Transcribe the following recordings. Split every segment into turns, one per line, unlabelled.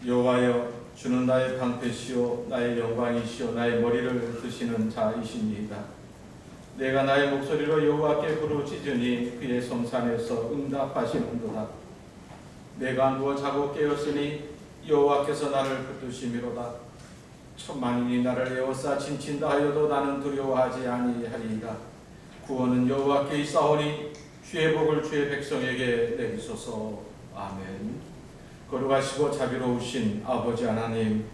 여호와여, 주는 나의 방패시오 나의 영광이시오 나의 머리를 드시는 자이시니이다. 내가 나의 목소리로 여호와께 부르짖으니 그의 성산에서 응답하시는도다. 내가 누워 자고 깨었으니 여호와께서 나를 붙드심이로다. 천만인이 나를 에워싸 진친다 하여도 나는 두려워하지 아니하리이다. 구원은 여호와께 있사오니 주의 복을 주의 백성에게 내리소서. 아멘. 거룩하시고 자비로우신 아버지 하나님,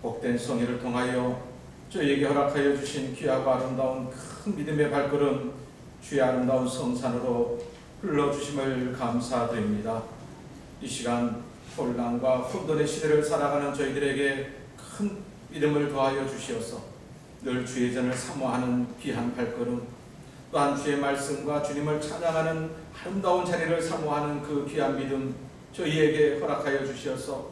복된 성회를 통하여 저에게 허락하여 주신 귀하고 아름다운 큰 믿음의 발걸음, 주의 아름다운 성산으로 불러주심을 감사드립니다. 이 시간 혼란과 혼돈의 시대를 살아가는 저희들에게 큰 믿음을 더하여 주시어서 늘 주의 전을 사모하는 귀한 발걸음, 또한 주의 말씀과 주님을 찬양하는 아름다운 자리를 사모하는 그 귀한 믿음 저희에게 허락하여 주시어서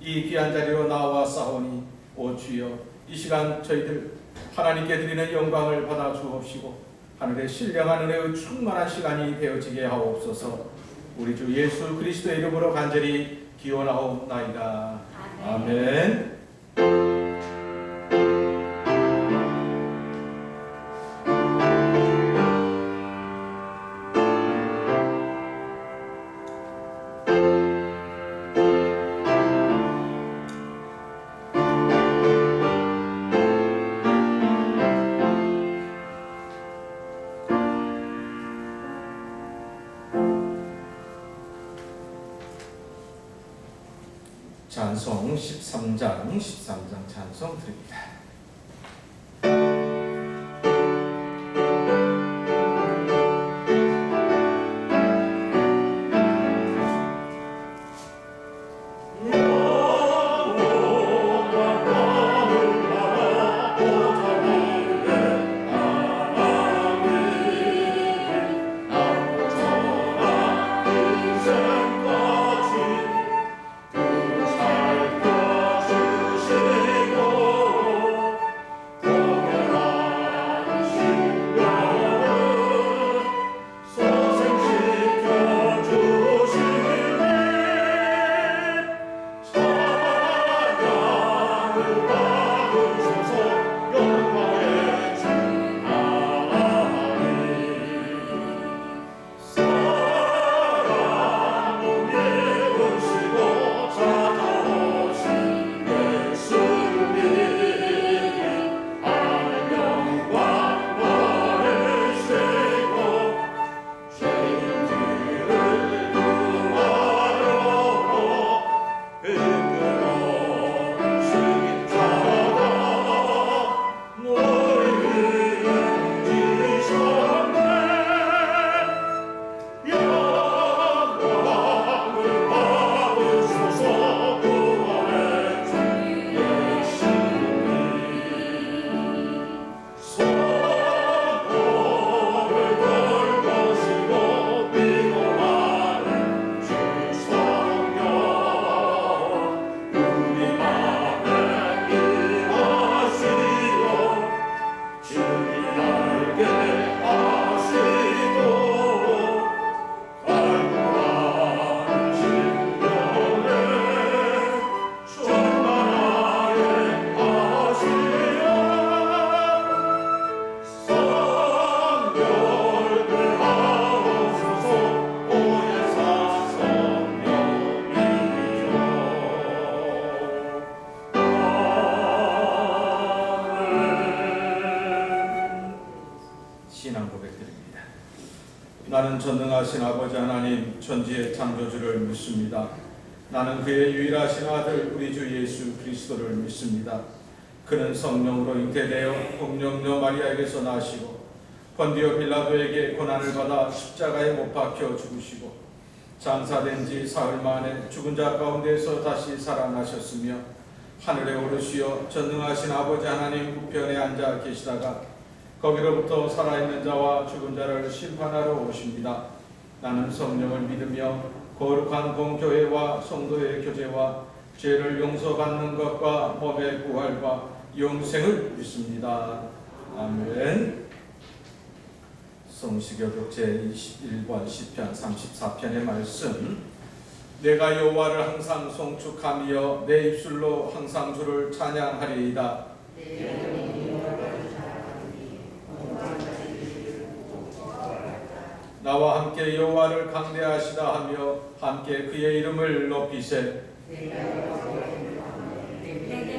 이 귀한 자리로 나와 싸우니 오 주여, 이 시간 저희들 하나님께 드리는 영광을 받아 주옵시고 하늘의 신령한 은혜의 충만한 시간이 되어지게 하옵소서. 우리 주 예수 그리스도의 이름으로 간절히 기원하옵나이다. 아멘. 찬송 13장 찬송 드립니다. 나는 전능하신 아버지 하나님 천지의 창조주를 믿습니다. 나는 그의 유일하신 아들 우리 주 예수 그리스도를 믿습니다. 그는 성령으로 잉태되어 공령녀 마리아에게서 나시고 본디오 빌라도에게 고난을 받아 십자가에 못 박혀 죽으시고 장사된 지 사흘 만에 죽은 자 가운데서 다시 살아나셨으며 하늘에 오르시어 전능하신 아버지 하나님 우편에 앉아 계시다가 거기로부터 살아있는 자와 죽은 자를 심판하러 오십니다. 나는 성령을 믿으며 거룩한 공교회와 성도의 교제와 죄를 용서받는 것과 몸의 부활과 영생을 믿습니다. 아멘. 성시교독 제21권 시편 34편의 말씀 내가 여호와를 항상 송축하며 내 입술로 항상 주를 찬양하리이다. 나와 함께 여호와를 강대하시다 하며 함께 그의 이름을 높이세.
내게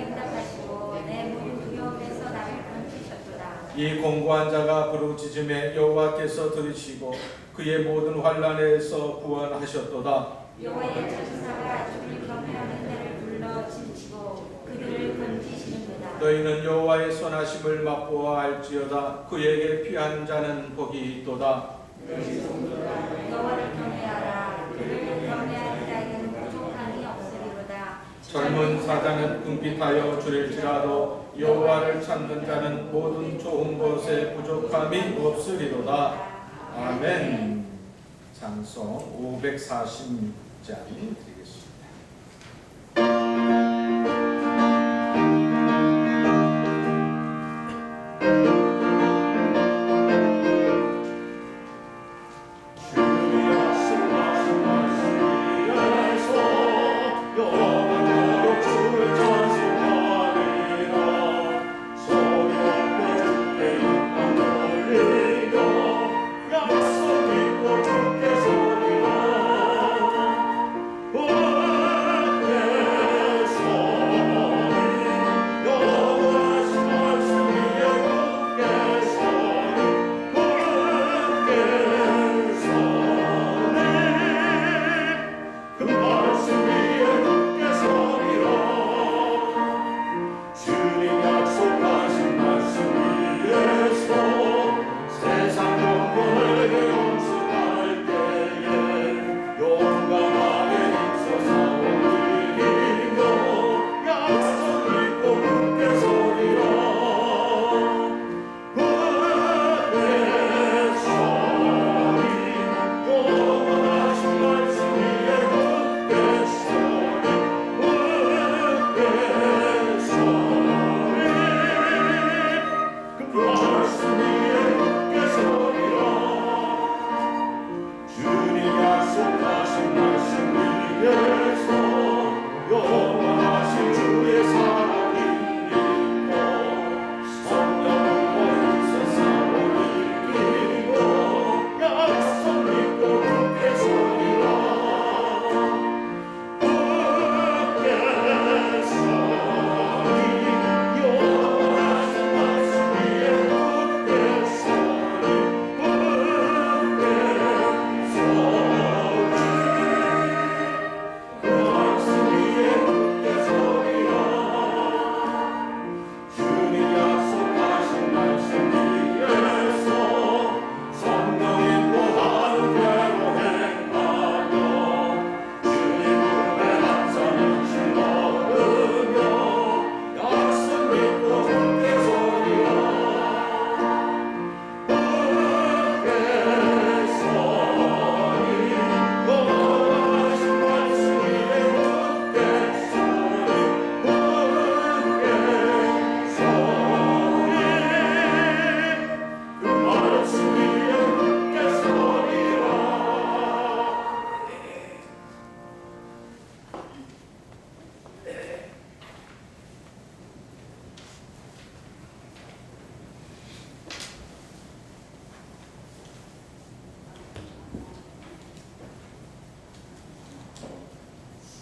응답하시고 내 모든 두려움에서 나를 건지셨도다.
이 공고한 자가 부르짖음에 여호와께서 들으시고 그의 모든 환난에서 구원하셨도다.
여호와의 천사가 주를 경외하는 자를 불러 진치고 그들을 건지시는도다.
너희는 여호와의 선하심을 맛보아 알지어다. 그에게 피한 자는 복이 있도다.
여호와를 경외하라. 그를 경외하는 자에게는 부족함이 없으리로다.
젊은 사자는 궁핍하여 줄일지라도 여호와를 찾는 자는 모든 좋은 것에 부족함이 없으리로다. 아멘. 찬송 546장 드리겠습니다.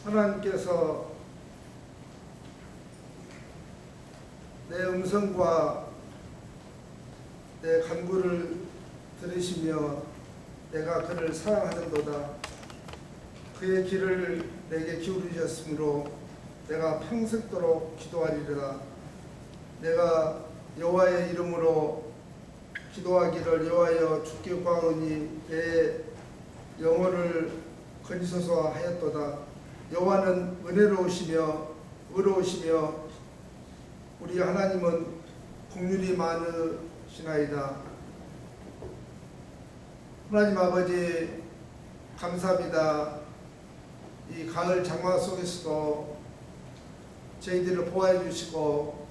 하나님께서 내 음성과 내 간구를 들으시며 내가 그를 사랑하는도다. 그의 귀를 내게 기울이셨으므로 내가 평생도록 기도하리라. 내가 여호와의 이름으로 기도하기를 여호와여 주께 구하오니 내 영혼을 건지소서 하였도다. 여호와는 은혜로우시며 의로우시며 우리 하나님은 긍휼이 많으시나이다. 하나님 아버지 감사합니다. 이 가을 장마 속에서도 저희들을 보호해 주시고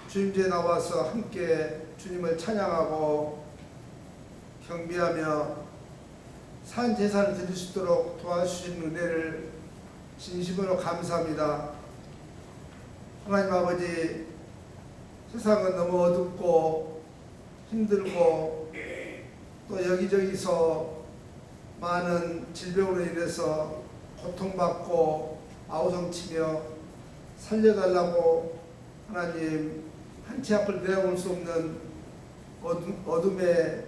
주님께 나와서 함께 주님을 찬양하고 경배하며 산 제사를 드릴 수 있도록 도와주신 은혜를 진심으로 감사합니다. 하나님 아버지, 세상은 너무 어둡고 힘들고 또 여기저기서 많은 질병으로 인해서 고통받고 아우성치며 살려달라고 하나님 한치 앞을 내다볼 수 없는 어둠의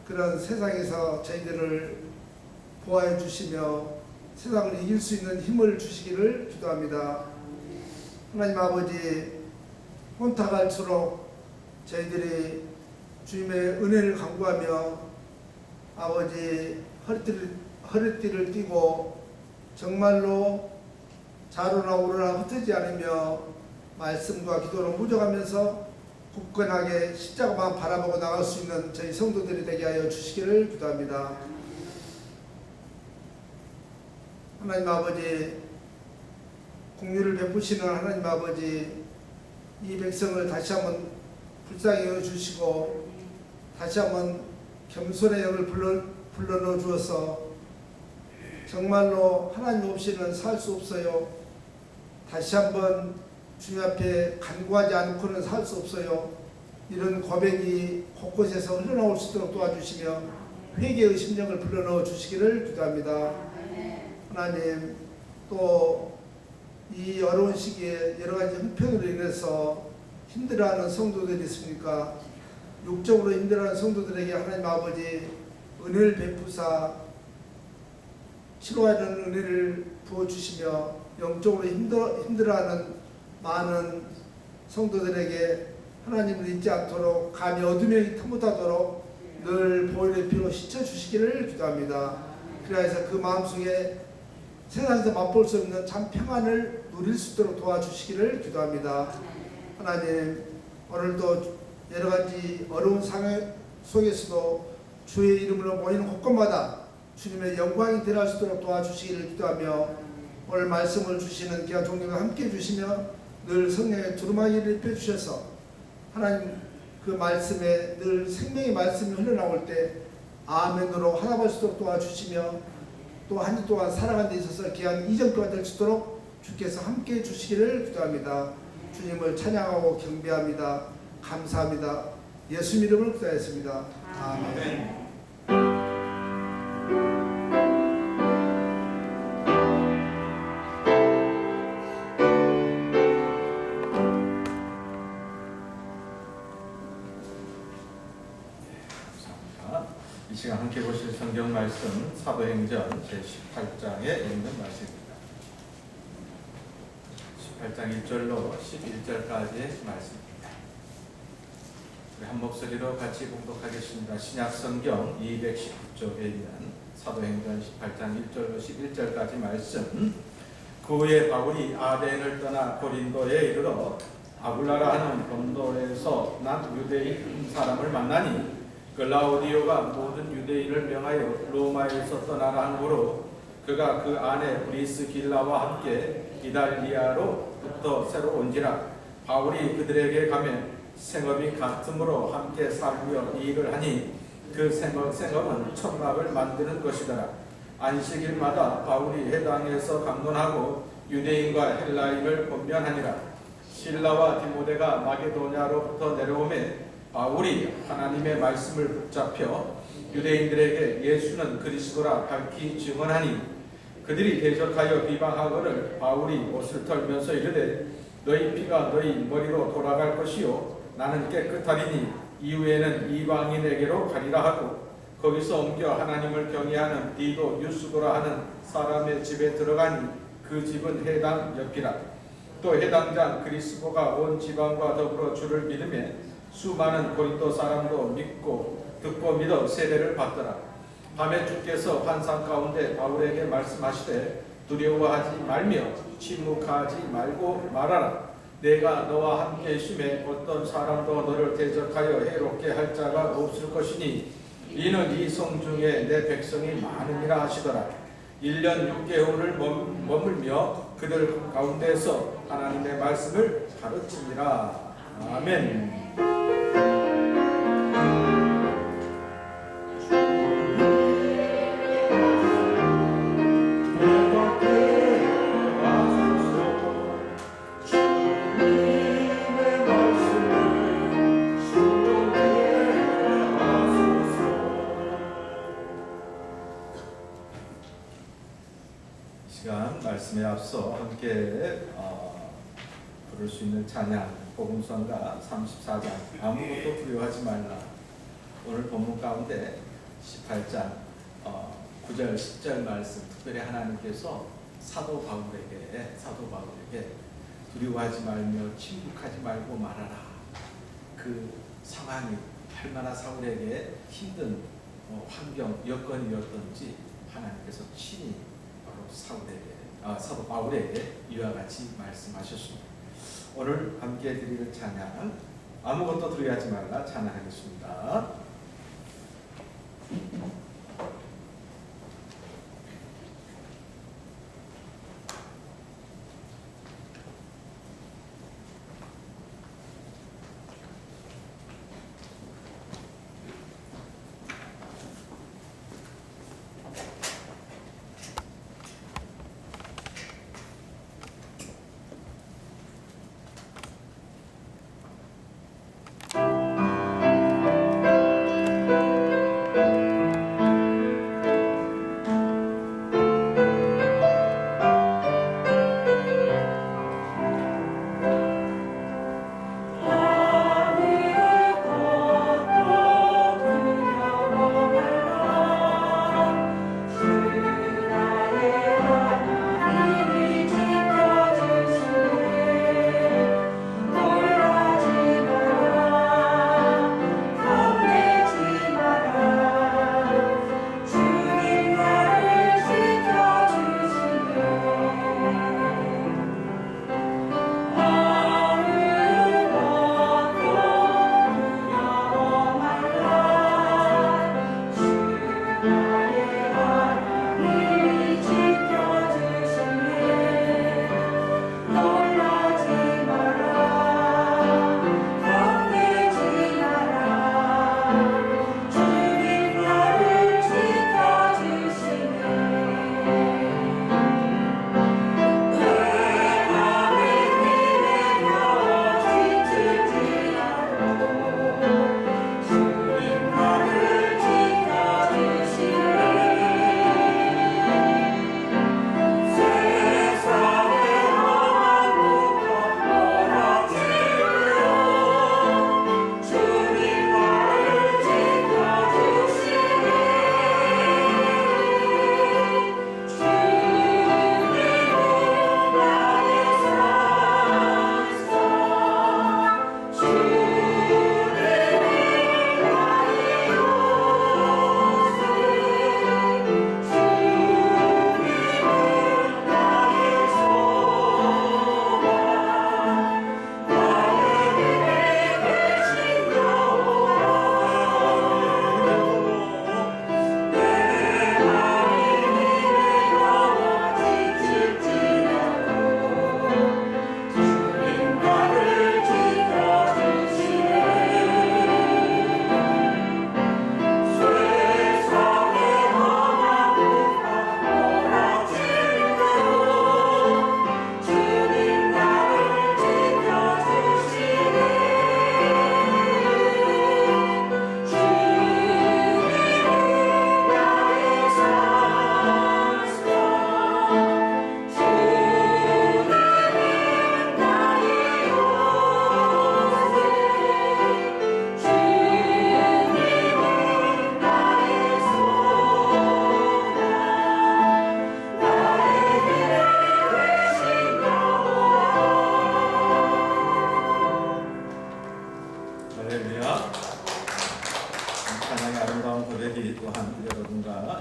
그런 세상에서 저희들을 보호해 주시며 세상을 이길 수 있는 힘을 주시기를 기도합니다. 하나님 아버지, 혼탁할수록 저희들이 주님의 은혜를 간구하며 아버지 허리띠를 띠고 정말로 좌로나 우로나 흩어지지 않으며 말씀과 기도로 무적하면서 굳건하게 십자가만 바라보고 나갈 수 있는 저희 성도들이 되게 하여 주시기를 기도합니다. 하나님 아버지, 공유를 베푸시는 하나님 아버지, 이 백성을 다시 한번 불쌍히 여겨주시고 다시 한번 겸손의 영을 불러넣어 주어서 정말로 하나님 없이는 살 수 없어요. 다시 한번 주님 앞에 간구하지 않고는 살 수 없어요. 이런 고백이 곳곳에서 흘러나올 수 있도록 도와주시며 회개의 심령을 불러넣어 주시기를 기도합니다. 하나님, 또 이 어려운 시기에 여러 가지 형편으로 인해서 힘들어하는 성도들이 있습니까? 육적으로 힘들어하는 성도들에게 하나님 아버지 은혜를 베푸사 치료하는 은혜를 부어주시며 영적으로 힘들어하는 많은 성도들에게 하나님을 잊지 않도록 감히 어둠에 탐못하도록 늘 보혈의 피로 씻어주시기를 기도합니다. 그래서 그 마음속에 세상에서 맛볼 수 없는 참 평안을 누릴 수 있도록 도와주시기를 기도합니다. 하나님, 오늘도 여러 가지 어려운 상황 속에서도 주의 이름으로 모이는 곳곳마다 주님의 영광이 드러날 수 있도록 도와주시기를 기도하며 오늘 말씀을 주시는 귀한 종님과 함께 해주시며 늘 성령의 두루마기를 입혀주셔서 하나님 그 말씀에 늘 생명의 말씀이 흘러나올 때 아멘으로 하나볼 수 있도록 도와주시며 또 한 주 동안 살아가는 데 있어서 귀한 이전과 될 수 있도록 주께서 함께 해주시기를 기도합니다. 주님을 찬양하고 경배합니다. 감사합니다. 예수 이름으로 기도했습니다. 아멘.
이 시간 함께 보실 성경 말씀 사도행전 제18장에 있는 말씀입니다. 18장 1절로 11절까지의 말씀입니다. 우리 한 목소리로 같이 봉독하겠습니다. 신약성경 219쪽에 있는 사도행전 18장 1절로 11절까지 말씀. 그 후에 바울이 아덴을 떠나 고린도에 이르러 아굴라라 하는 본도에서 난 유대인 사람을 만나니 글라우디오가 모든 유대인을 명하여 로마에서 떠나라 하므로 그가 그 안에 브리스길라와 함께 이달리아로부터 새로 온지라. 바울이 그들에게 가면 생업이 같으므로 함께 살며 일을 하니 그 생업은 천막을 만드는 것이더라. 안식일마다 바울이 회당에서 강론하고 유대인과 헬라인을 권면하니라. 실라와 디모데가 마게도냐로부터 내려오매 바울이 하나님의 말씀을 붙잡혀 유대인들에게 예수는 그리스도라 밝히 증언하니 그들이 대적하여 비방하거늘 바울이 옷을 털면서 이르되 너희 피가 너희 머리로 돌아갈 것이요 나는 깨끗하리니 이후에는 이방인에게로 가리라 하고 거기서 옮겨 하나님을 경외하는 디도 유스도라 하는 사람의 집에 들어가니 그 집은 해당 옆이라. 또 해당장 그리스도가 온 지방과 더불어 주를 믿으며 수많은 고린도 사람도 믿고 듣고 믿어 세례를 받더라. 밤에 주께서 환상 가운데 바울에게 말씀하시되 두려워하지 말며 침묵하지 말고 말하라. 내가 너와 함께 있음에 어떤 사람도 너를 대적하여 해롭게 할 자가 없을 것이니 이는 이 성 중에 내 백성이 많으니라 하시더라. 1년 6개월을 머물며 그들 가운데서 하나님의 말씀을 가르치니라. 아멘. 시간 말씀에 앞서 함께 부를 수 있는 찬양 복음성가 34장 아무것도 두려워하지 말라. 오늘 본문 가운데 18장 9절 10절 말씀 특별히 하나님께서 사도 바울에게 두려워하지 말며 침묵하지 말고 말하라. 그 상황이 얼마나 사울에게 힘든 환경 여건이었던지 하나님께서 친히 바로 사도 바울에게 이와 같이 말씀하셨습니다. 오늘 함께 드릴 찬양 아무것도 두려워하지 말라 찬양하겠습니다.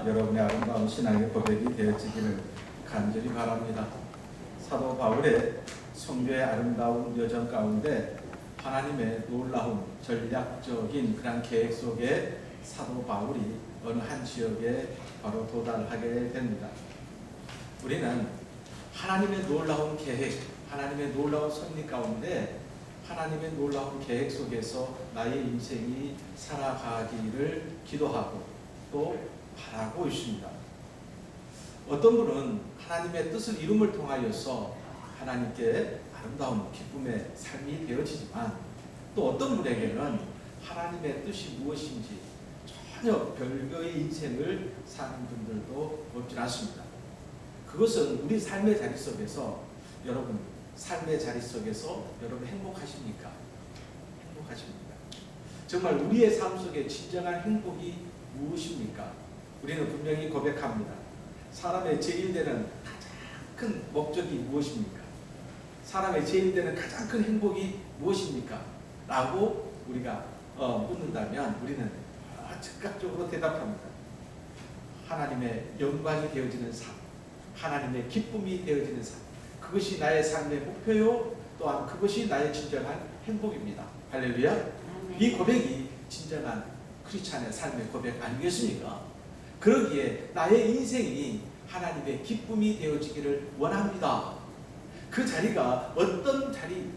여러분의 아름다운 신앙의 고백이 되어지기를 간절히 바랍니다. 사도 바울의 선교의 아름다운 여정 가운데 하나님의 놀라운 전략적인 그런 계획 속에 사도 바울이 어느 한 지역에 바로 도달하게 됩니다. 우리는 하나님의 놀라운 계획, 하나님의 놀라운 섭리 가운데 하나님의 놀라운 계획 속에서 나의 인생이 살아가기를 기도하고 또 바라고 있습니다. 어떤 분은 하나님의 뜻을 이룸을 통하여서 하나님께 아름다운 기쁨의 삶이 되어지지만 또 어떤 분에게는 하나님의 뜻이 무엇인지 전혀 별거의 인생을 사는 분들도 없지 않습니다.
그것은 우리 삶의 자리 속에서 여러분 삶의 자리 속에서 여러분 행복하십니까? 행복하십니까? 정말 우리의 삶 속에 진정한 행복이 무엇입니까? 우리는 분명히 고백합니다. 사람의 제일 되는 가장 큰 목적이 무엇입니까? 사람의 제일 되는 가장 큰 행복이 무엇입니까? 라고 우리가 묻는다면 우리는 즉각적으로 대답합니다. 하나님의 영광이 되어지는 삶, 하나님의 기쁨이 되어지는 삶, 그것이 나의 삶의 목표요, 또한 그것이 나의 진정한 행복입니다. 할렐루야. 이 고백이 진정한 크리스찬의 삶의 고백 아니겠습니까? 그러기에 나의 인생이 하나님의 기쁨이 되어지기를 원합니다. 그 자리가 어떤 자리라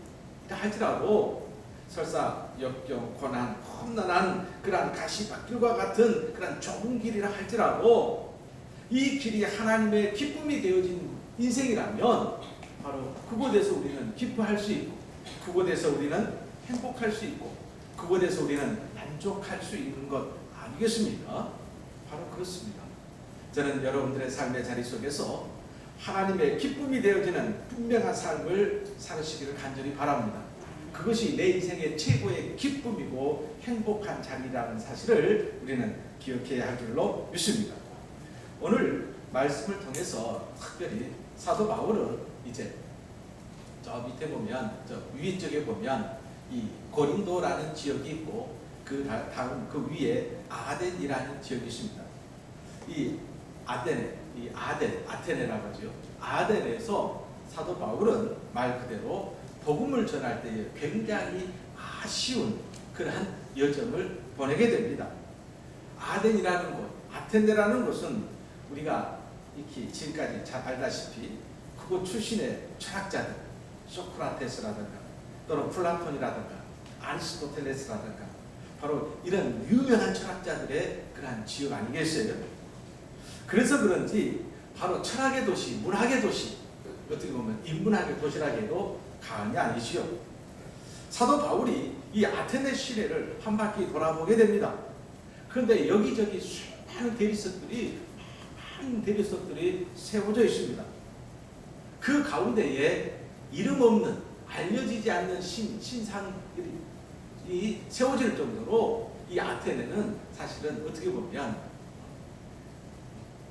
할지라도 설사 역경, 고난, 험난한 그러한 가시밭길과 같은 그런 좁은 길이라 할지라도 이 길이 하나님의 기쁨이 되어진 인생이라면 바로 그곳에서 우리는 기뻐할 수 있고 그곳에서 우리는 행복할 수 있고 그곳에서 우리는 만족할 수 있는 것 아니겠습니까? 바로 그렇습니다. 저는 여러분들의 삶의 자리 속에서 하나님의 기쁨이 되어지는 분명한 삶을 살으시기를 간절히 바랍니다. 그것이 내 인생의 최고의 기쁨이고 행복한 자리라는 사실을 우리는 기억해야 할 줄로 믿습니다. 오늘 말씀을 통해서 특별히 사도 바울은 이제 저 밑에 보면 저 위에 쪽에 보면 이 고린도라는 지역이 있고 그 다음 그 위에 아덴이라는 지역이 있습니다. 이 아테네라고 하죠. 아덴에서 사도 바울은 말 그대로 복음을 전할 때에 굉장히 아쉬운 그러한 여정을 보내게 됩니다. 아덴이라는 곳, 아테네라는 곳은 우리가 이렇게 지금까지 잘 알다시피 그곳 출신의 철학자들, 소크라테스라든가 또는 플라톤이라든가 아리스토텔레스라든가 바로 이런 유명한 철학자들의 그러한 지역 아니겠어요? 그래서 그런지 바로 철학의 도시, 문학의 도시, 어떻게 보면 인문학의 도시라고 해도 과언이 아니지요. 사도 바울이 이 아테네 시내를 한 바퀴 돌아보게 됩니다. 그런데 여기저기 수많은 대리석들이 세워져 있습니다. 그 가운데에 이름 없는 알려지지 않는 신상들이 세워질 정도로 이 아테네는 사실은 어떻게 보면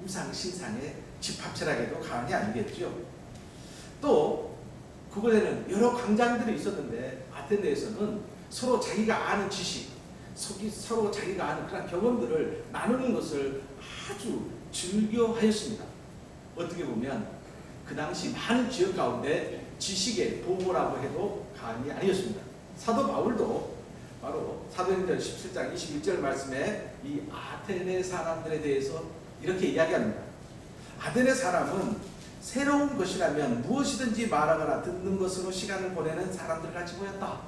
우상 신상의 집합체라고 해도 과언이 아니겠죠. 또 그곳에는 여러 광장들이 있었는데 아테네에서는 서로 자기가 아는 지식, 서로 자기가 아는 그런 경험들을 나누는 것을 아주 즐겨하였습니다. 어떻게 보면 그 당시 많은 지역 가운데 지식의 보고라고 해도 과언이 아니었습니다. 사도 바울도 바로 사도행전 17장 21절 말씀에 이 아테네 사람들에 대해서 이렇게 이야기합니다. 아테네 사람은 새로운 것이라면 무엇이든지 말하거나 듣는 것으로 시간을 보내는 사람들 같이 보였다.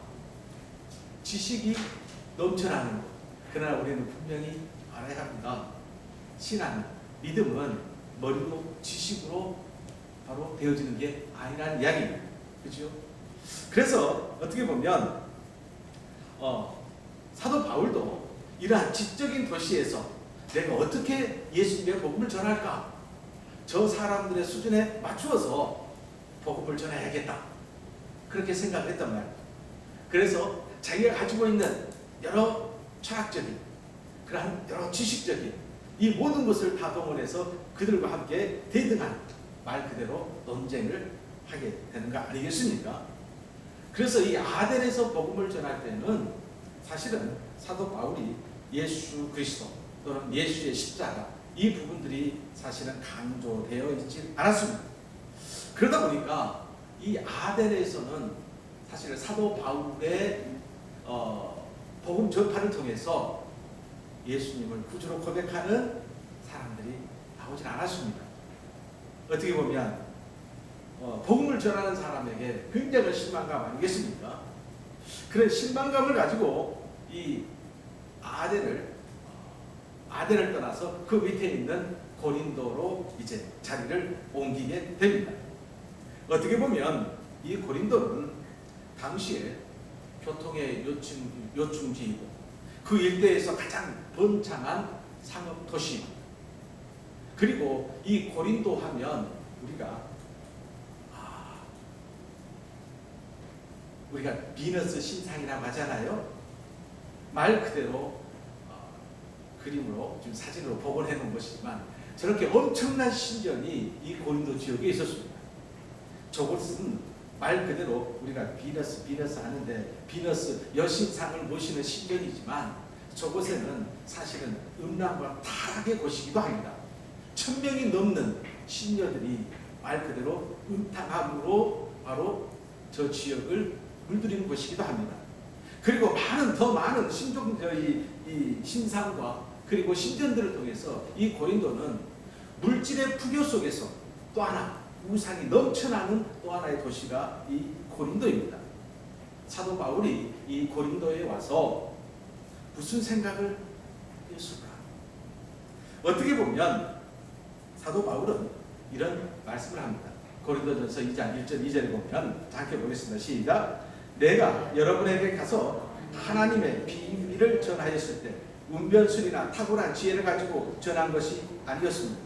지식이 넘쳐나는 것. 그러나 우리는 분명히 알아야 합니다. 신앙, 믿음은 머리로 지식으로 바로 되어지는 게 아니라는 이야기입니다. 그렇죠? 그래서 어떻게 보면 사도 바울도 이러한 지적인 도시에서 내가 어떻게 예수님의 복음을 전할까? 저 사람들의 수준에 맞추어서 복음을 전해야겠다. 그렇게 생각을 했단 말이에요. 그래서 자기가 가지고 있는 여러 철학적인 그러한 여러 지식적인 이 모든 것을 다 동원해서 그들과 함께 대등한 말 그대로 논쟁을 하게 되는 거 아니겠습니까? 그래서 이 아덴에서 복음을 전할 때는 사실은 사도 바울이 예수 그리스도 또는 예수의 십자가 이 부분들이 사실은 강조되어 있지 않았습니다. 그러다 보니까 이 아덴에서는 사실 사도 바울의 복음 전파를 통해서 예수님을 구주로 고백하는 사람들이 나오질 않았습니다. 어떻게 보면 복음을 전하는 사람에게 굉장한 실망감 아니겠습니까? 그런 실망감을 가지고 이 아덴을 떠나서 그 밑에 있는 고린도로 이제 자리를 옮기게 됩니다. 어떻게 보면 이 고린도는 당시에 교통의 요충지이고 그 일대에서 가장 번창한 상업 도시. 그리고 이 고린도 하면 우리가 비너스 신상이라고 하잖아요. 말 그대로 그림으로 지금 사진으로 복원해 놓은 것이지만 저렇게 엄청난 신전이 이 고린도 지역에 있었습니다. 저곳은 말 그대로 우리가 비너스 하는데 비너스 여신상을 모시는 신전이지만 저곳에는 사실은 음란과 타락의 곳이기도 합니다. 1000명이 넘는 신녀들이 말 그대로 음탕함으로 바로 저 지역을 물들이는 곳이기도 합니다. 그리고 더 많은 이 신상과 그리고 신전들을 통해서 이 고린도는 물질의 풍요 속에서 또 하나 우상이 넘쳐나는 또 하나의 도시가 이 고린도입니다. 사도 바울이 이 고린도에 와서 무슨 생각을 했을까? 어떻게 보면 사도 바울은 이런 말씀을 합니다. 고린도전서 2장 1절 2절에 보면 함께 보겠습니다. 시작. 내가 여러분에게 가서 하나님의 비밀을 전하였을 때 운변술이나 탁월한 지혜를 가지고 전한 것이 아니었습니다.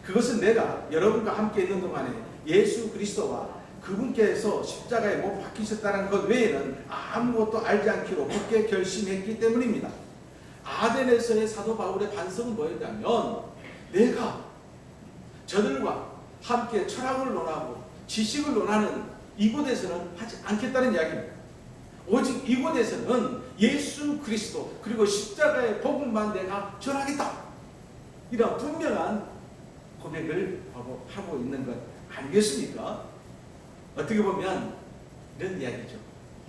그것은 내가 여러분과 함께 있는 동안에 예수 그리스도와 그분께서 십자가에 못 박히셨다는 것 외에는 아무것도 알지 않기로 굳게 결심했기 때문입니다. 아덴에서의 사도 바울의 반성은 뭐였냐면 내가 저들과 함께 철학을 논하고 지식을 논하는 이곳에서는 하지 않겠다는 이야기입니다. 오직 이곳에서는 예수 그리스도 그리고 십자가의 복음만 내가 전하겠다. 이런 분명한 고백을 하고 있는 것 아니겠습니까? 어떻게 보면 이런 이야기죠.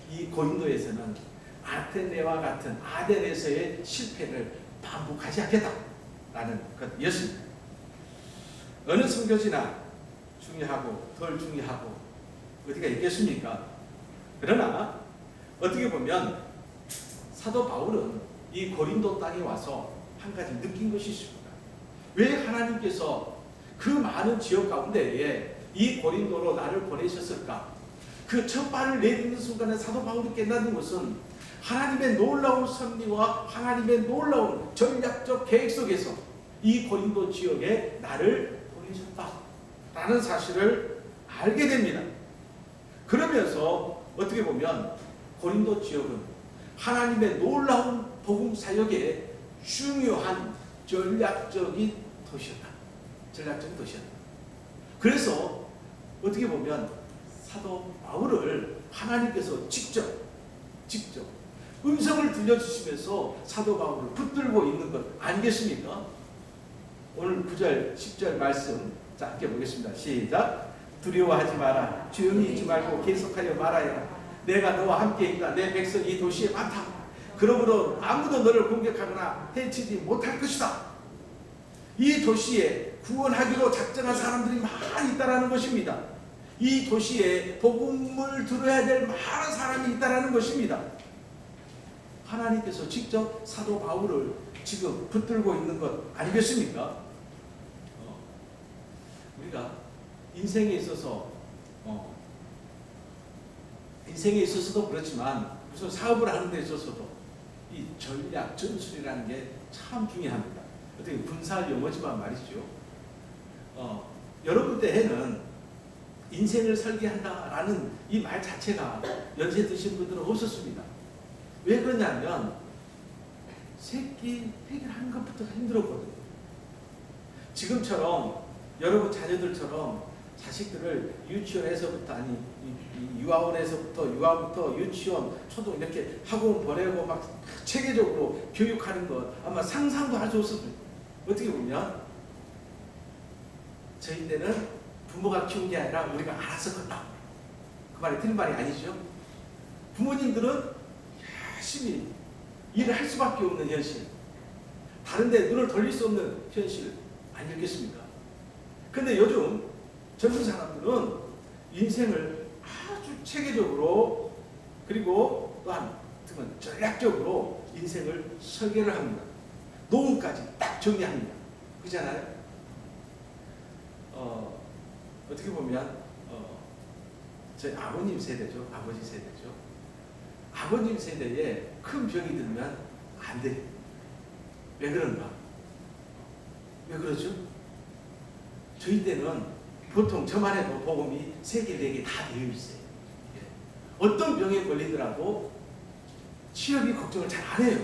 이 고린도에서는 아테네와 같은 아덴에서의 실패를 반복하지 않겠다라는 것이었습니다. 어느 선교지나 중요하고 덜 중요하고 어디가 있겠습니까? 그러나 어떻게 보면 사도 바울은 이 고린도 땅에 와서 한 가지 느낀 것이 있습니다. 왜 하나님께서 그 많은 지역 가운데에 이 고린도로 나를 보내셨을까? 그 첫 발을 내딛는 순간에 사도 바울이 깨닫는 것은 하나님의 놀라운 섭리와 하나님의 놀라운 전략적 계획 속에서 이 고린도 지역에 나를 보내셨다라는 사실을 알게 됩니다. 그러면서 어떻게 보면 고린도 지역은 하나님의 놀라운 복음 사역의 중요한 전략적인 도시였다. 그래서 어떻게 보면 사도 바울을 하나님께서 직접 음성을 들려주시면서 사도 바울을 붙들고 있는 것 아니겠습니까? 오늘 9절 10절 말씀 자 함께 보겠습니다. 시작. 두려워하지 마라. 조용히 있지 말고 계속하여 말하여라. 내가 너와 함께 있다. 내 백성이 이 도시에 많다. 그러므로 아무도 너를 공격하거나 해치지 못할 것이다. 이 도시에 구원하기로 작정한 사람들이 많이 있다라는 것입니다. 이 도시에 복음을 들어야 될 많은 사람이 있다라는 것입니다. 하나님께서 직접 사도 바울을 지금 붙들고 있는 것 아니겠습니까? 우리가 인생에 있어서도 그렇지만 무슨 사업을 하는 데 있어서도 이 전략, 전술이라는 게 참 중요합니다. 어떻게 군사 용어지만 말이죠. 여러분 때에는 인생을 설계한다라는 이 말 자체가 연세 드신 분들은 없었습니다. 왜 그러냐면 새끼 해결하는 것부터 힘들었거든요. 지금처럼 여러분 자녀들처럼 자식들을 유치원에서부터 유아원에서부터 유아부터 유치원, 초등 이렇게 학원 보내고 막 체계적으로 교육하는 것 아마 상상도 할 수 없었습니다. 어떻게 보면 저희 때는 부모가 키운 게 아니라 우리가 알아서 컸다. 그 말이 틀린 말이 아니죠. 부모님들은 열심히 일을 할 수밖에 없는 현실, 다른 데 눈을 돌릴 수 없는 현실 아니겠습니까? 근데 요즘 젊은 사람들은 인생을 아주 체계적으로 그리고 또한 전략적으로 인생을 설계를 합니다. 노후까지 딱 정리합니다. 그렇잖아요? 어떻게 보면 저희 아버님 세대죠. 아버지 세대죠. 아버님 세대에 큰 병이 들면 안 돼. 왜 그런가? 왜 그러죠? 저희 때는 보통 저만 해도 복음이 3개, 4개 다 되어 있어요. 예. 어떤 병에 걸리더라도 취업이 걱정을 잘 안 해요.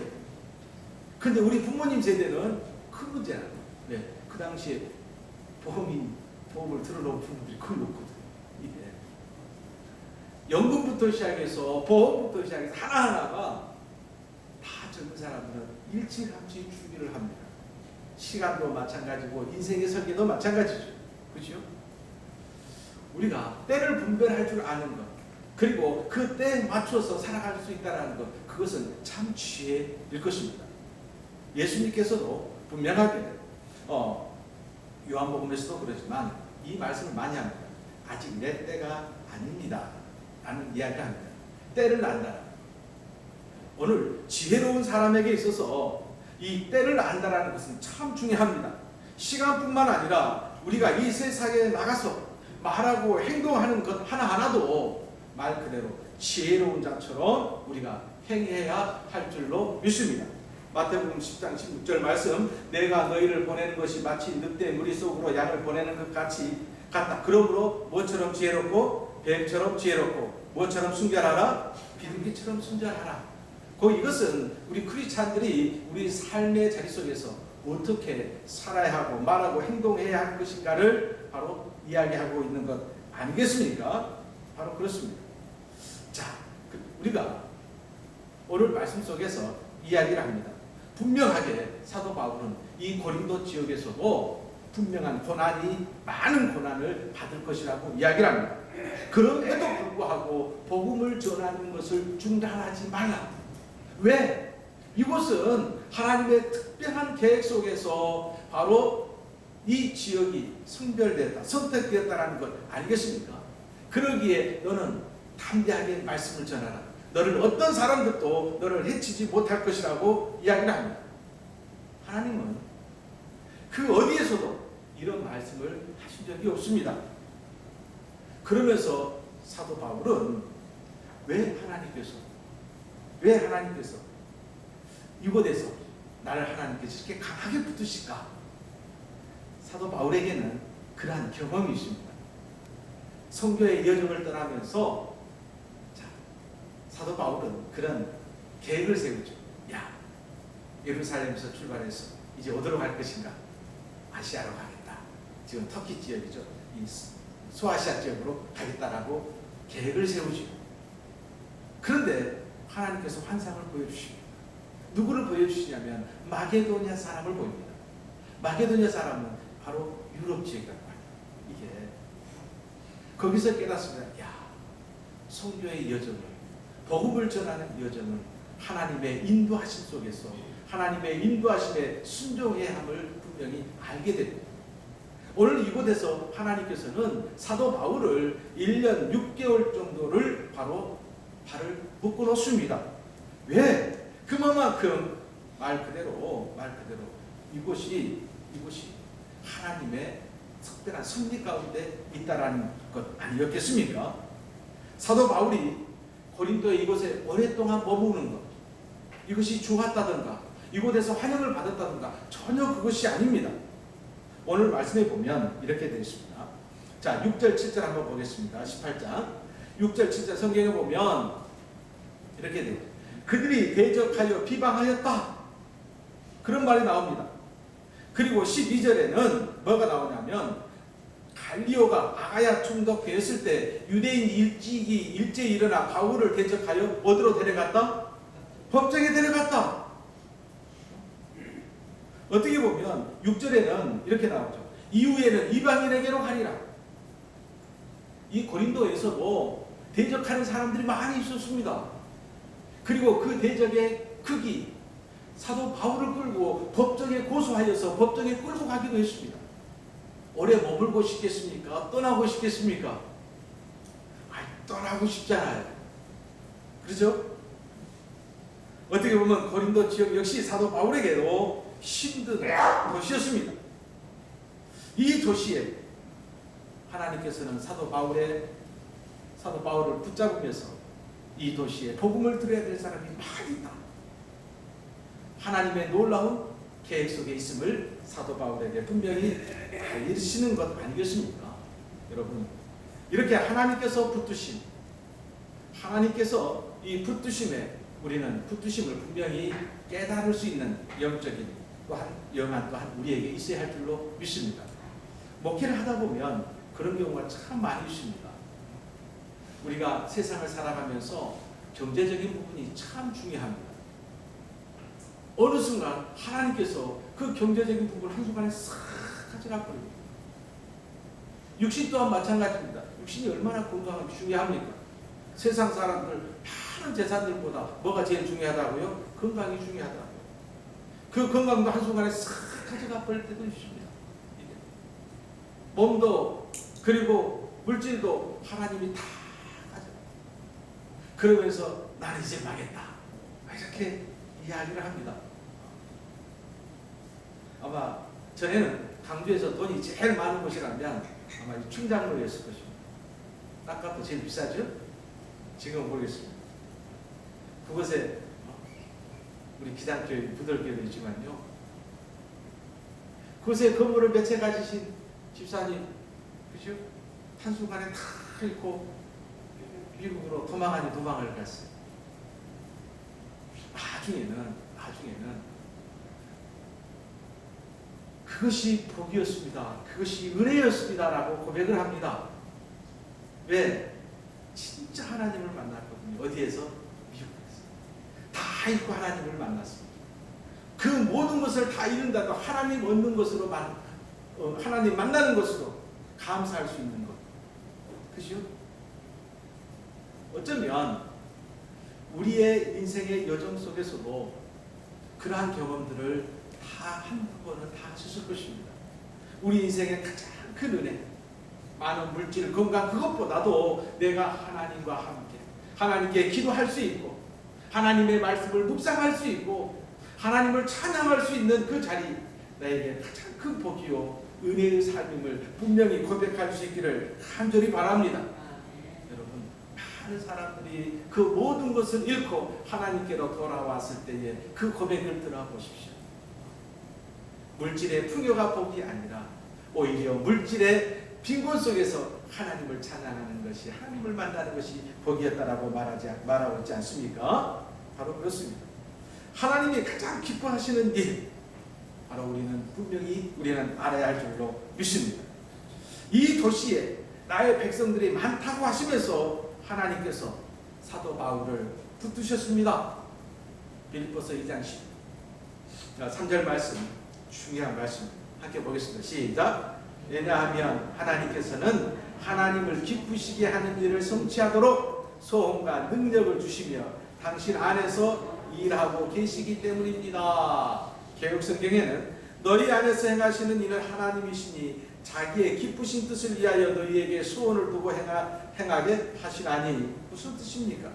근데 우리 부모님 세대는 큰 문제는 네. 그 당시에 보험을 들어놓은 부모들이 거의 없거든요. 예. 연금부터 시작해서 보험부터 시작해서 하나하나가 다 젊은 사람들은 일찌감치 준비를 합니다. 시간도 마찬가지고 인생의 설계도 마찬가지죠. 그렇죠? 우리가 때를 분별할 줄 아는 것, 그리고 그 때에 맞춰서 살아갈 수 있다는 것, 그것은 참 지혜일 것입니다. 예수님께서도 분명하게 요한복음에서도 그러지만 이 말씀을 많이 합니다. 아직 내 때가 아닙니다 라는 이야기를 합니다. 때를 안다. 오늘 지혜로운 사람에게 있어서 이 때를 안다라는 것은 참 중요합니다. 시간뿐만 아니라 우리가 이 세상에 나가서 말하고 행동하는 것 하나하나도 말 그대로 지혜로운 자처럼 우리가 행해야 할 줄로 믿습니다. 마태복음 10장 16절 말씀, 내가 너희를 보내는 것이 마치 늑대 무리 속으로 양을 보내는 것 같다. 그러므로 뭐처럼 지혜롭고 뱀처럼 지혜롭고 뭐처럼 순결하라? 비둘기처럼 순결하라. 이것은 우리 크리스찬들이 우리 삶의 자리 속에서 어떻게 살아야 하고 말하고 행동해야 할 것인가를 바로 이야기하고 있는 것 아니겠습니까? 바로 그렇습니다. 자, 우리가 오늘 말씀 속에서 이야기를 합니다. 분명하게 사도 바울은 이 고린도 지역에서도 분명한 많은 고난을 받을 것이라고 이야기를 합니다. 그럼에도 불구하고 복음을 전하는 것을 중단하지 말라. 왜? 이곳은 하나님의 특별한 계획 속에서 바로 이 지역이 성별되었다, 선택되었다는 것 아니겠습니까? 그러기에 너는 담대하게 말씀을 전하라. 너를 어떤 사람들도 너를 해치지 못할 것이라고 이야기를 합니다. 하나님은 그 어디에서도 이런 말씀을 하신 적이 없습니다. 그러면서 사도 바울은 왜 하나님께서 이곳에서 나를 하나님께서 이렇게 강하게 붙으실까? 사도 바울에게는 그러한 경험이 있습니다. 선교의 여정을 떠나면서 사도 바울은 그런 계획을 세우죠. 예루살렘에서 출발해서 이제 어디로 갈 것인가? 아시아로 가겠다. 지금 터키 지역이죠. 이 소아시아 지역으로 가겠다라고 계획을 세우죠. 그런데 하나님께서 환상을 보여주십니다. 누구를 보여주시냐면 마게도냐 사람을 보입니다. 마게도냐 사람은 바로 유럽 지역이라고 합니다. 이게 거기서 깨닫습니다. 선교의 여정을, 복음을 전하는 여정을 하나님의 인도하심 속에서 하나님의 인도하심에 순종해야 함을 분명히 알게 됩니다. 오늘 이곳에서 하나님께서는 사도 바울을 1년 6개월 정도를 바로 발을 묶어 놓습니다. 왜? 그만큼 말 그대로 이곳이 하나님의 특별한 섭리 가운데 있다라는 것 아니었겠습니까? 사도 바울이 고린도에 이곳에 오랫동안 머무는 것, 이것이 좋았다던가 이곳에서 환영을 받았다던가 전혀 그것이 아닙니다. 오늘 말씀에 보면 이렇게 되어 있습니다. 자, 6절 7절 한번 보겠습니다. 18장 6절 7절 성경에 보면 이렇게 돼요. 그들이 대적하여 비방하였다. 그런 말이 나옵니다. 그리고 12절에는 뭐가 나오냐면 갈리오가 아가야 총독되었을 때 유대인 일제 일어나 바울을 대적하여 어디로 데려갔다? 법정에 데려갔다. 어떻게 보면 6절에는 이렇게 나오죠. 이후에는 이방인에게로 가리라. 이 고린도에서도 대적하는 사람들이 많이 있었습니다. 그리고 그 대적의 크기, 사도 바울을 끌고 법정에 고소하여서 법정에 끌고 가기도 했습니다. 오래 머물고 싶겠습니까? 떠나고 싶겠습니까? 떠나고 싶잖아요. 그렇죠? 어떻게 보면 고린도 지역 역시 사도 바울에게도 힘든 도시였습니다. 이 도시에 하나님께서는 사도 바울을 붙잡으면서 이 도시에 복음을 들어야 될 사람이 많이 있다. 하나님의 놀라운 계획 속에 있음을 사도 바울에게 분명히 알리시는 것 아니겠습니까? 여러분, 이렇게 하나님께서 붙드신, 하나님께서 이 붙드심에 우리는 붙드심을 분명히 깨달을 수 있는 영적인 또한 영안 또한 우리에게 있어야 할 줄로 믿습니다. 목회를 하다 보면 그런 경우가 참 많이 있습니다. 우리가 세상을 살아가면서 경제적인 부분이 참 중요합니다. 어느 순간 하나님께서 그 경제적인 부분을 한순간에 싹 가져가 버립니다. 육신 또한 마찬가지입니다. 육신이 얼마나 건강하고 중요합니까? 세상 사람들 많은 재산들보다 뭐가 제일 중요하다고요? 건강이 중요하다고요. 그 건강도 한순간에 싹 가져가 버릴 때도 있습니다. 이게. 몸도 그리고 물질도 하나님이 다 가져가. 그러면서 나는 이제 망했다. 이렇게 이야기를 합니다. 아마 전에는 강주에서 돈이 제일 많은 곳이라면 아마 이 충장로였을 것입니다. 땅값도 제일 비싸죠? 지금은 모르겠습니다. 그곳에 우리 기장교회, 부들교회도 있지만요. 그곳에 건물을 몇 채 가지신 집사님, 그죠? 한순간에 다 잃고 미국으로 도망 도망을 갔어요. 나중에는 그것이 복이었습니다. 그것이 은혜였습니다라고 고백을 합니다. 왜? 진짜 하나님을 만났거든요. 어디에서? 미국에서. 다 잃고 하나님을 만났습니다. 그 모든 것을 다 잃는다도 하나님 얻는 것으로 하나님 만나는 것으로 감사할 수 있는 것. 그죠? 어쩌면 우리의 인생의 여정 속에서도 그러한 경험들을 다 한번은 다 하셨을 것입니다. 우리 인생의 가장 큰 은혜, 많은 물질, 건강, 그것보다도 내가 하나님과 함께 하나님께 기도할 수 있고 하나님의 말씀을 묵상할 수 있고 하나님을 찬양할 수 있는 그 자리, 나에게 가장 큰 복이요 은혜의 삶임을 분명히 고백할 수 있기를 간절히 바랍니다. 여러분, 많은 사람들이 그 모든 것을 잃고 하나님께로 돌아왔을 때에 그 고백을 들어보십시오. 물질의 풍요가 복이 아니라 오히려 물질의 빈곤 속에서 하나님을 찬양하는 것이, 하나님을 만나는 것이 복이었다라고 말하고 있지 않습니까? 바로 그렇습니다. 하나님이 가장 기뻐하시는 일, 바로 우리는 알아야 할 줄로 믿습니다. 이 도시에 나의 백성들이 많다고 하시면서 하나님께서 사도 바울을 붙드셨습니다. 빌립보서 2장 3절 말씀, 중요한 말씀 함께 보겠습니다. 시작. 왜냐하면 하나님께서는 하나님을 기쁘시게 하는 일을 성취하도록 소원과 능력을 주시며 당신 안에서 일하고 계시기 때문입니다. 개역성경에는 너희 안에서 행하시는 일은 하나님이시니 자기의 기쁘신 뜻을 위하여 너희에게 소원을 두고 행하게 하시나니. 무슨 뜻입니까?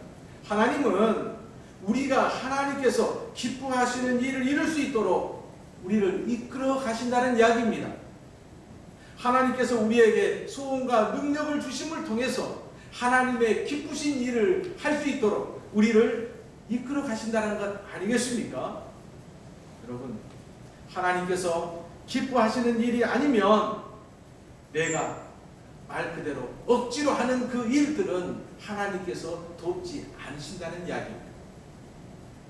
하나님은 우리가 하나님께서 기뻐하시는 일을 이룰 수 있도록 우리를 이끌어 가신다는 이야기입니다. 하나님께서 우리에게 소원과 능력을 주심을 통해서 하나님의 기쁘신 일을 할 수 있도록 우리를 이끌어 가신다는 것 아니겠습니까? 여러분, 하나님께서 기뻐하시는 일이 아니면 내가 말 그대로 억지로 하는 그 일들은 하나님께서 돕지 않으신다는 이야기입니다.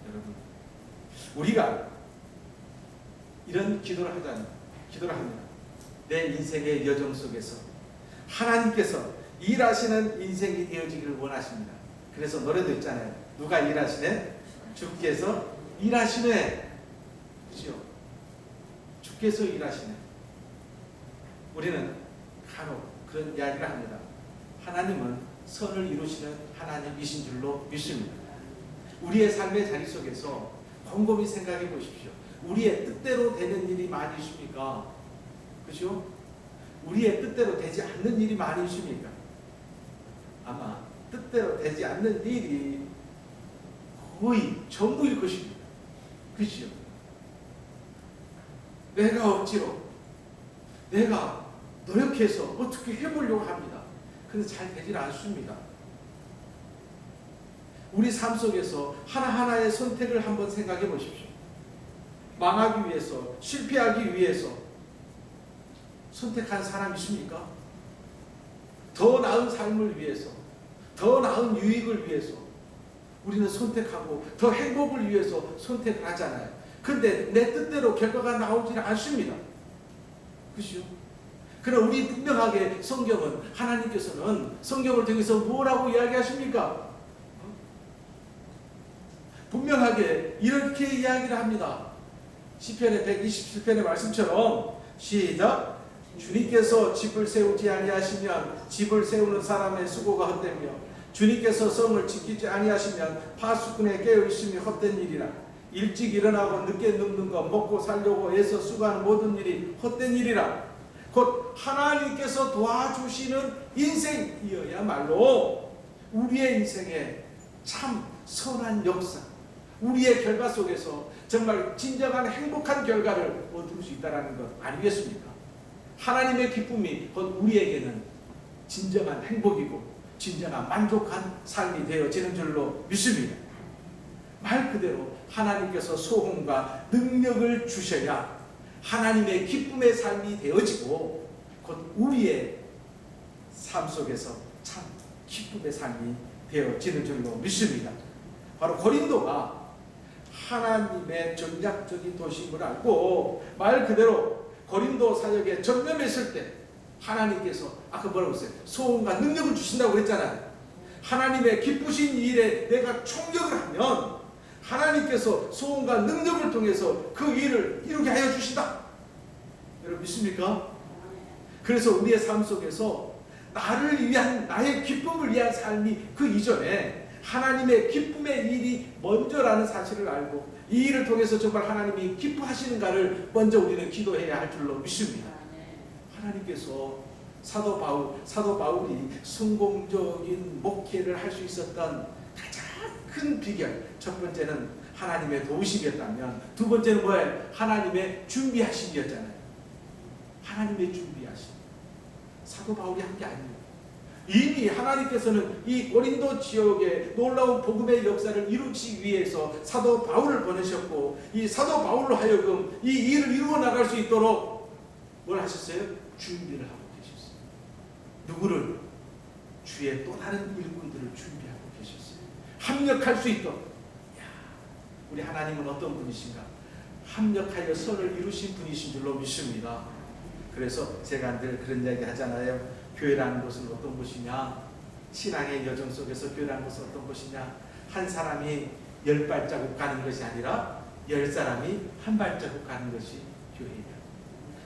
여러분, 우리가 이런 기도를 합니다. 내 인생의 여정 속에서 하나님께서 일하시는 인생이 되어지기를 원하십니다. 그래서 노래도 있잖아요. 누가 일하시네? 주께서 일하시네. 그죠? 주께서 일하시네. 우리는 간혹 그런 이야기를 합니다. 하나님은 선을 이루시는 하나님이신 줄로 믿습니다. 우리의 삶의 자리 속에서 곰곰이 생각해 보십시오. 우리의 뜻대로 되는 일이 많이 있습니까? 그죠? 우리의 뜻대로 되지 않는 일이 많이 있습니까? 아마 뜻대로 되지 않는 일이 거의 전부일 것입니다. 그죠? 내가 억지로, 내가 노력해서 어떻게 해보려고 합니다. 근데 잘 되질 않습니다. 우리 삶 속에서 하나하나의 선택을 한번 생각해 보십시오. 망하기 위해서, 실패하기 위해서 선택한 사람 있습니까? 더 나은 삶을 위해서, 더 나은 유익을 위해서 우리는 선택하고 더 행복을 위해서 선택을 하잖아요. 근데 내 뜻대로 결과가 나오지는 않습니다. 그렇죠? 그럼 우리 분명하게 성경은, 하나님께서는 성경을 통해서 뭐라고 이야기하십니까? 분명하게 이렇게 이야기를 합니다. 시편의 127편의 말씀처럼 시작. 주님께서 집을 세우지 아니하시면 집을 세우는 사람의 수고가 헛되며 주님께서 성을 지키지 아니하시면 파수꾼의 깨어 있음이 헛된 일이라. 일찍 일어나고 늦게 눕는 것, 먹고 살려고 애써 수고하는 모든 일이 헛된 일이라. 곧 하나님께서 도와주시는 인생이어야말로 우리의 인생에 참 선한 역사, 우리의 결과 속에서 정말 진정한 행복한 결과를 얻을 수 있다는 것 아니겠습니까? 하나님의 기쁨이 곧 우리에게는 진정한 행복이고 진정한 만족한 삶이 되어지는 줄로 믿습니다. 말 그대로 하나님께서 소원과 능력을 주셔야 하나님의 기쁨의 삶이 되어지고 곧 우리의 삶 속에서 참 기쁨의 삶이 되어지는 줄로 믿습니다. 바로 고린도가 하나님의 전략적인 도심을 알고 말 그대로 고린도 사역에 전념했을 때 하나님께서 아까 뭐라고 했어요? 소원과 능력을 주신다고 그랬잖아요. 하나님의 기쁘신 일에 내가 총력을 하면 하나님께서 소원과 능력을 통해서 그 일을 이루게 하여 주신다. 여러분 믿습니까? 그래서 우리의 삶 속에서 나를 위한, 나의 기쁨을 위한 삶이 그 이전에 하나님의 기쁨의 일이 먼저라는 사실을 알고 이 일을 통해서 정말 하나님이 기뻐하시는가를 먼저 우리는 기도해야 할 줄로 믿습니다. 하나님께서 사도 바울이 성공적인 목회를 할 수 있었던 가장 큰 비결, 첫 번째는 하나님의 도우심이었다면 두 번째는 뭐예요? 하나님의 준비하심이었잖아요. 하나님의 준비하심. 사도 바울이 한 게 아니에요. 이미 하나님께서는 이 고린도 지역에 놀라운 복음의 역사를 이루기 위해서 사도 바울을 보내셨고 이 사도 바울로 하여금 이 일을 이루어 나갈 수 있도록 뭘 하셨어요? 준비를 하고 계셨어요. 누구를? 주의 또 다른 일꾼들을 준비하고 계셨어요. 합력할 수 있도록. 야, 우리 하나님은 어떤 분이신가? 합력하여 선을 이루신 분이신 줄로 믿습니다. 그래서 제가 늘 그런 이야기 하잖아요. 교회라는 것은 어떤 곳이냐? 신앙의 여정 속에서 교회라는 것은 어떤 곳이냐? 한 사람이 10발자국 가는 것이 아니라 10사람이 한 발자국 가는 것이 교회이다.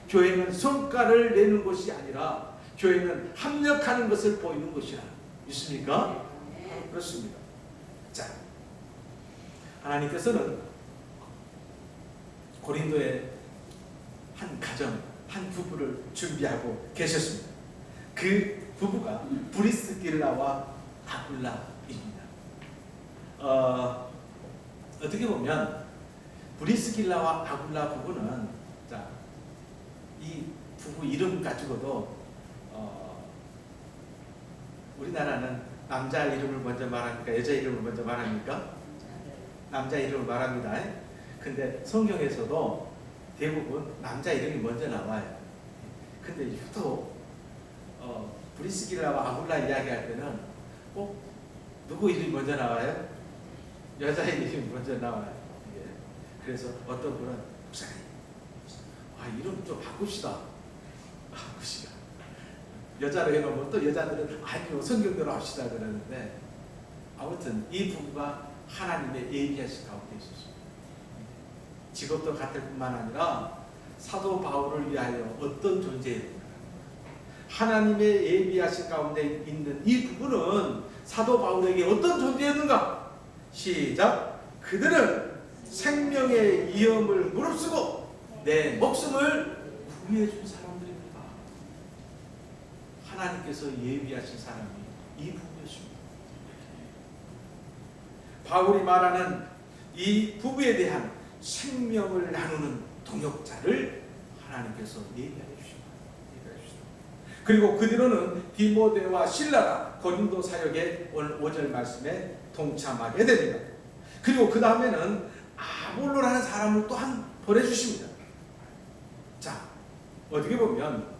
교회는 성과를 내는 것이 아니라 교회는 합력하는 것을 보이는 것이라. 믿습니까? 그렇습니다. 자, 하나님께서는 고린도의 한 가정, 한 부부를 준비하고 계셨습니다. 그 부부가 브리스길라와 아굴라입니다. 어떻게 보면 브리스길라와 아굴라 부부는 자, 이 부부 이름 가지고도 우리나라는 남자 이름을 먼저 말합니까? 여자 이름을 먼저 말합니까? 남자 이름을 말합니다. 근데 성경에서도 대부분 남자 이름이 먼저 나와요. 근데 유독 브리스길라와 아굴라 이야기할 때는 꼭 누구 이름이 먼저 나와요? 여자의 이름이 먼저 나와요. 예. 그래서 어떤 분은 목사님, 이름 좀 바꿉시다. 여자로 해놓으면 또 여자들은 아니요 성경대로 합시다 그러는데 아무튼 이 부부가 하나님의 예비하신 가운데 있었습니다. 직업도 같을 뿐만 아니라 사도 바울을 위하여 어떤 존재였는가? 하나님의 예비하신 가운데 있는 이 부부는 사도 바울에게 어떤 존재였는가? 시작! 그들은 생명의 위험을 무릅쓰고 내 목숨을 구해준 사람들입니다. 하나님께서 예비하신 사람이 이 부부였습니다. 바울이 말하는 이 부부에 대한 생명을 나누는 동역자를 하나님께서 예비하여 주십니다. 그리고 그 뒤로는 디모데와 실라가 고린도 사역의 오늘 5절 말씀에 동참하게 됩니다. 그리고 그 다음에는 아볼로라는 사람을 또한 보내주십니다. 자, 어떻게 보면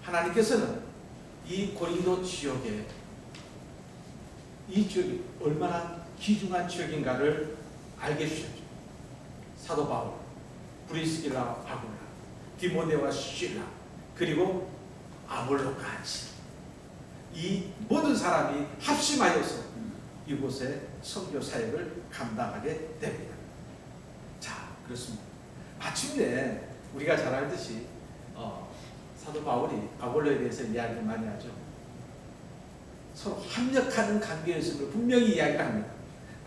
하나님께서는 이 고린도 지역에 이 지역이 얼마나 귀중한 지역인가를 알게 해주셨죠. 사도 바울, 브리스길라, 아굴라, 디모데와 실라, 그리고 아볼로까지 이 모든 사람이 합심하여서 이곳에 선교 사역을 감당하게 됩니다. 자, 그렇습니다. 마침내 우리가 잘 알듯이 사도 바울이 아볼로에 대해서 이야기를 많이 하죠. 서로 합력하는 관계였음을 분명히 이야기합니다.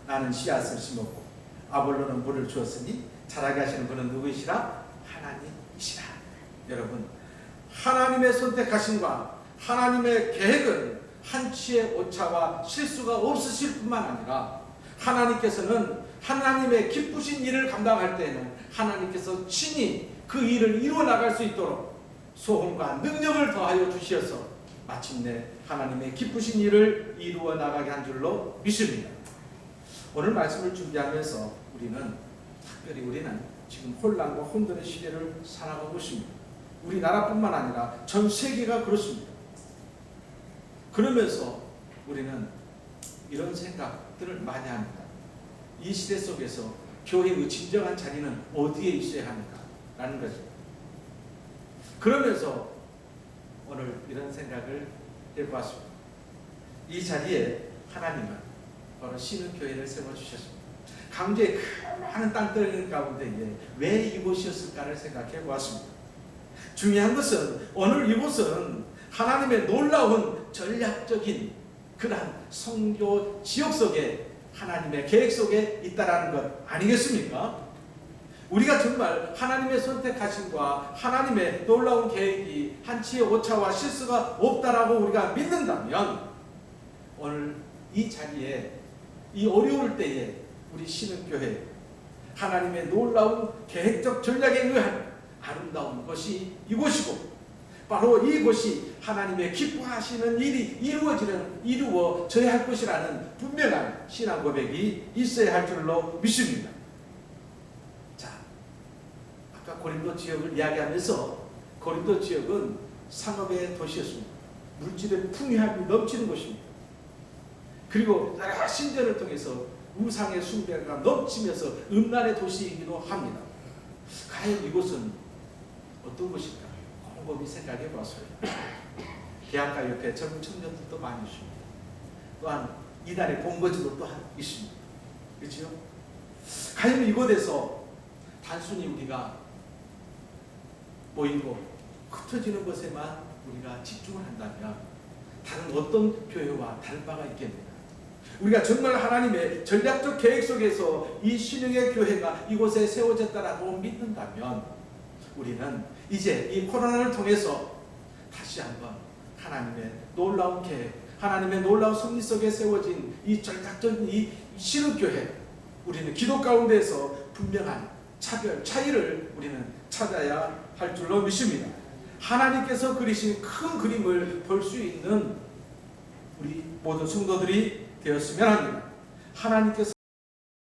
나는 씨앗을 심었고 아볼로는 물을 주었으니 자라게 하시는 분은 누구이시라? 하나님이시라. 여러분, 하나님의 선택하심과 하나님의 계획은 한치의 오차와 실수가 없으실 뿐만 아니라 하나님께서는 하나님의 기쁘신 일을 감당할 때에는 하나님께서 친히 그 일을 이루어 나갈 수 있도록 소원과 능력을 더하여 주시어서 마침내 하나님의 기쁘신 일을 이루어 나가게 한 줄로 믿습니다. 오늘 말씀을 준비하면서 특별히 우리는 지금 혼란과 혼돈의 시대를 살아가고 있습니다. 우리나라뿐만 아니라 전 세계가 그렇습니다. 그러면서 우리는 이런 생각들을 많이 합니다. 이 시대 속에서 교회의 진정한 자리는 어디에 있어야 하는가? 라는 거죠. 그러면서 오늘 이런 생각을 해보았습니다. 이 자리에 하나님은 바로 신흥교회를 세워주셨습니다. 강주의 그 많은 땅들 가운데 왜 이곳이었을까를 생각해 보았습니다. 중요한 것은 오늘 이곳은 하나님의 놀라운 전략적인 그러한 선교 지역 속에 하나님의 계획 속에 있다라는 것 아니겠습니까? 우리가 정말 하나님의 선택하심과 하나님의 놀라운 계획이 한치의 오차와 실수가 없다라고 우리가 믿는다면 오늘 이 자리에 이 어려울 때에 우리 신흥교회 하나님의 놀라운 계획적 전략에 의한 아름다운 것이 이곳이고 바로 이곳이 하나님의 기뻐하시는 일이 이루어져야 할 것이라는 분명한 신앙 고백이 있어야 할 줄로 믿습니다. 자, 아까 고린도 지역을 이야기하면서 고린도 지역은 상업의 도시였습니다. 물질의 풍요함이 넘치는 곳입니다. 그리고 여러 신전을 통해서 우상의 숭배가 넘치면서 음란의 도시이기도 합니다. 과연 이곳은 어떤 곳일까? 곰곰이 생각해 봤어요. 대학가 옆에 젊은 청년들도 많이 있습니다. 또한 이달의 본거지도 또한 있습니다. 그렇죠? 과연 이곳에서 단순히 우리가 모이고 흩어지는 것에만 우리가 집중을 한다면 다른 어떤 교회와 다른 바가 있겠는가? 우리가 정말 하나님의 전략적 계획 속에서 이 신흥의 교회가 이곳에 세워졌다라고 믿는다면 우리는 이제 이 코로나를 통해서 다시 한번 하나님의 놀라운 계획, 하나님의 놀라운 섭리 속에 세워진 이 전략적인 이 신흥교회, 우리는 기도 가운데서 분명한 차이를 우리는 찾아야 할 줄로 믿습니다. 하나님께서 그리신 큰 그림을 볼 수 있는 우리 모든 성도들이 되었으면 합니다. 하나님께서